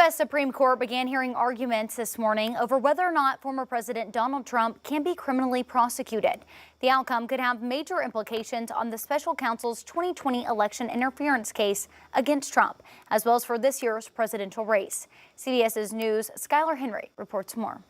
U.S. Supreme Court began hearing arguments this morning over whether or not former President Donald Trump can be criminally prosecuted. The outcome could have major implications on the special counsel's 2020 election interference case against Trump, as well as for this year's presidential race. CBS's News' Skylar Henry reports more.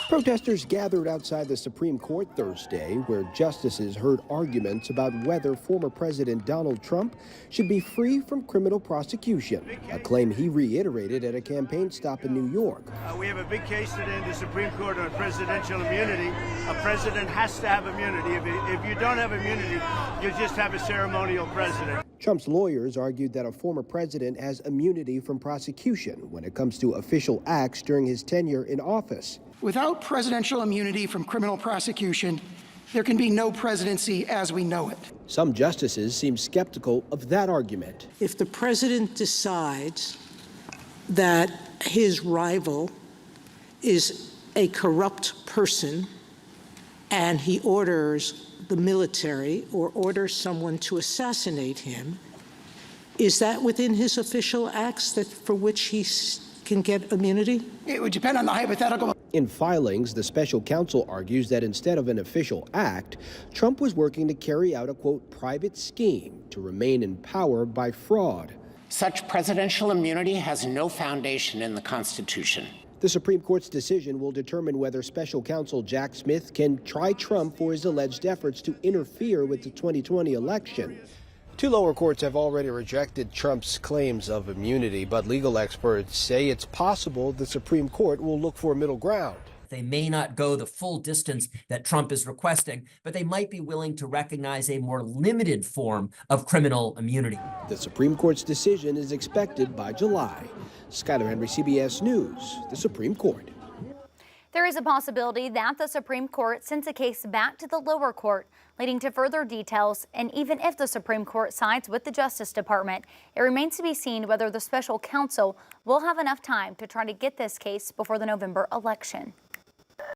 Protesters gathered outside the Supreme Court Thursday, where justices heard arguments about whether former President Donald Trump should be free from criminal prosecution, a claim he reiterated at a campaign stop in New York. We have a big case today in the Supreme Court on presidential immunity. A president has to have immunity. If you don't have immunity, you just have a ceremonial president. Trump's lawyers argued that a former president has immunity from prosecution when it comes to official acts during his tenure in office. Without presidential immunity from criminal prosecution, there can be no presidency as we know it. Some justices seem skeptical of that argument. If the president decides that his rival is a corrupt person and he orders the military or orders someone to assassinate him, is that within his official acts that for which he can get immunity? It would depend on the hypothetical. In filings, the special counsel argues that instead of an official act, Trump was working to carry out a, quote, private scheme to remain in power by fraud. Such presidential immunity has no foundation in the Constitution. The Supreme Court's decision will determine whether special counsel Jack Smith can try Trump for his alleged efforts to interfere with the 2020 election. Two lower courts have already rejected Trump's claims of immunity, but legal experts say it's possible the Supreme Court will look for a middle ground. They may not go the full distance that Trump is requesting, but they might be willing to recognize a more limited form of criminal immunity. The Supreme Court's decision is expected by July. Skylar Henry, CBS News, the Supreme Court. There is a possibility that the Supreme Court sends a case back to the lower court, leading to further details. And even if the Supreme Court sides with the Justice Department, it remains to be seen whether the special counsel will have enough time to try to get this case before the November election.